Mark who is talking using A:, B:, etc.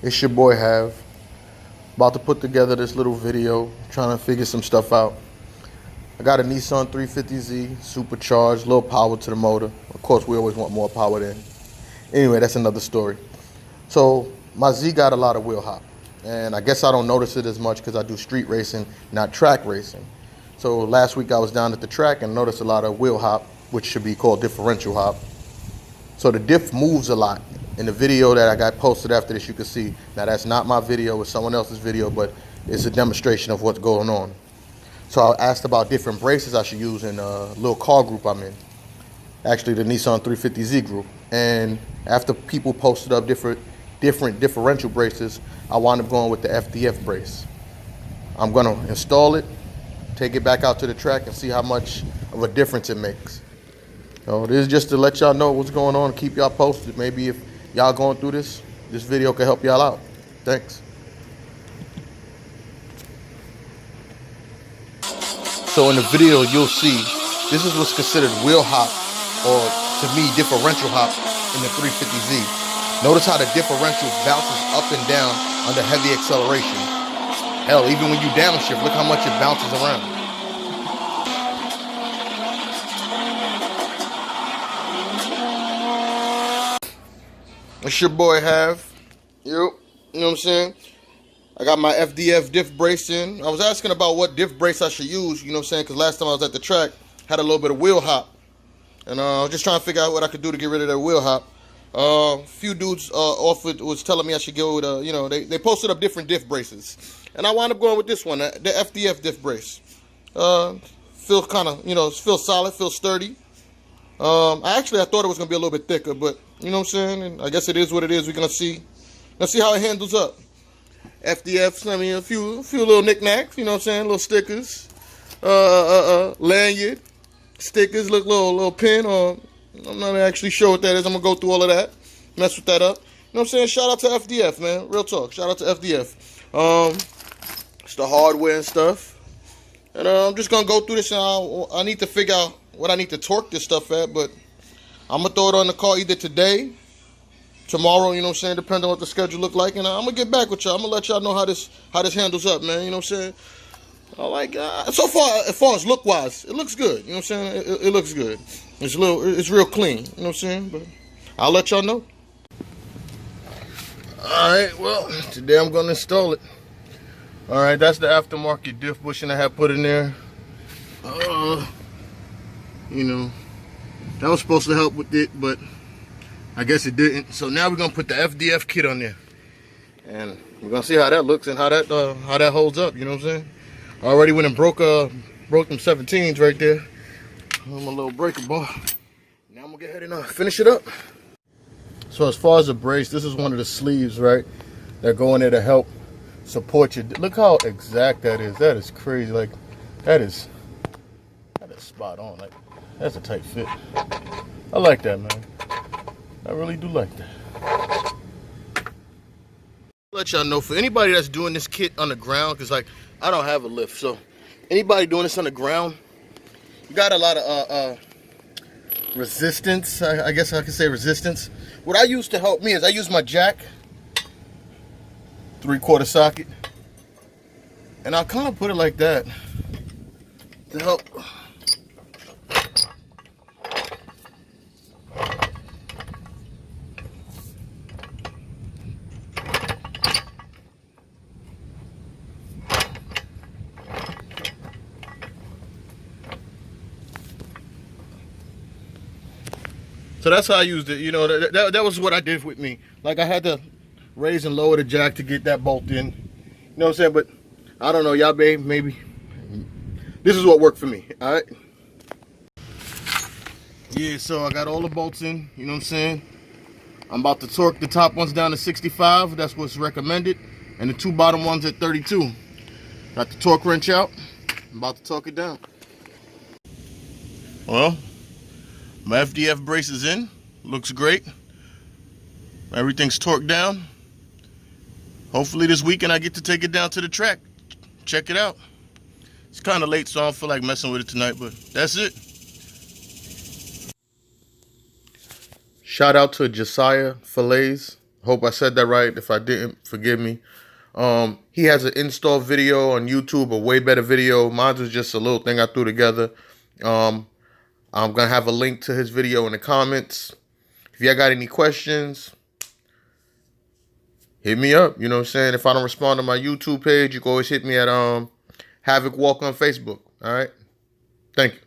A: It's your boy Have. About to put together this little video, trying to figure some stuff out. I got a Nissan 350Z, supercharged, little power to the motor. Of course, we always want more power than. Anyway, that's another story. So my Z got a lot of wheel hop, and I guess I don't notice it as much because I do street racing, not track racing. So last week I was down at the track and noticed a lot of wheel hop, which should be called differential hop. So the diff moves a lot. In the video that I got posted after this, you can see, now that's not my video, it's someone else's video, but it's a demonstration of what's going on. So I asked about different braces I should use in a little car group I'm in. Actually, the Nissan 350Z group. And after people posted up different differential braces, I wound up going with the FDF brace. I'm gonna install it, take it back out to the track and see how much of a difference it makes. So this is just to let y'all know what's going on, keep y'all posted. Maybe if y'all going through this video can help y'all out. Thanks. So in the video you'll see, this is what's considered wheel hop, or to me differential hop in the 350Z. Notice how the differential bounces up and down under heavy acceleration. Hell, even when you downshift, look how much it bounces around. It's your boy Have. Yep, you know what I'm saying? I got my FDF Diff brace in. I was asking about what diff brace I should use, you know what I'm saying? Because last time I was at the track, had a little bit of wheel hop. And I was just trying to figure out what I could do to get rid of that wheel hop. A few dudes was telling me I should go with, you know, they posted up different diff braces. And I wound up going with this one, the FDF Diff brace. Feels kind of, you know, feels solid, feels sturdy. I thought it was going to be a little bit thicker, but you know what I'm saying? And I guess it is what it is. We're going to see. Let's see how it handles up. FDF, I mean, a few little knickknacks, you know what I'm saying? Little stickers, lanyard, stickers, look, little pin, or I'm not actually sure what that is. I'm going to go through all of that, mess with that up. You know what I'm saying? Shout out to FDF, man. Real talk. Shout out to FDF. It's the hardware and stuff. And I'm just going to go through this, and I need to figure out what I need to torque this stuff at, but I'm going to throw it on the car either today, tomorrow, you know what I'm saying, depending on what the schedule look like, and I'm going to get back with y'all. I'm going to let y'all know how this handles up, man, you know what I'm saying? I like, so far, as far as look-wise, it looks good, you know what I'm saying? It looks good. It's real clean, you know what I'm saying? But I'll let y'all know. Alright, well, today I'm going to install it. Alright, that's the aftermarket diff bushing I had put in there. You know, that was supposed to help with it, but I guess it didn't. So now we're gonna put the FDF kit on there, and we're gonna see how that looks and how that holds up. You know what I'm saying? I already went and broke them 17s right there. I'm a little breaker ball. Now I'm gonna go ahead and finish it up. So as far as the brace, this is one of the sleeves, right? That go in there to help support you. Look how exact that is. That is crazy. Like that is spot on. Like. That's a tight fit. I like that, man. I really do like that. Let y'all know, for anybody that's doing this kit on the ground, because like I don't have a lift, so anybody doing this on the ground, you got a lot of resistance. I guess I could say resistance. What I use to help me is I use my jack, 3/4 socket, and I'll kind of put it like that to help. So that's how I used it, you know, that was what I did with me. Like I had to raise and lower the jack to get that bolt in. You know what I'm saying? But I don't know, y'all maybe this is what worked for me, all right? Yeah, so I got all the bolts in, you know what I'm saying? I'm about to torque the top ones down to 65, that's what's recommended, and the two bottom ones at 32. Got the torque wrench out, I'm about to torque it down. Well, my FDF brace is in, looks great. Everything's torqued down. Hopefully this weekend I get to take it down to the track. Check it out. It's kind of late, so I don't feel like messing with it tonight, but that's it. Shout out to Josiah Fillets Hope I said that right. If I didn't, forgive me. He has an install video on YouTube, a way better video. Mine was just a little thing I threw together. I'm gonna have a link to his video in the comments. If y'all got any questions, hit me up. You know what I'm saying? If I don't respond to my YouTube page, you can always hit me at Havoc Walk on Facebook. All right. Thank you.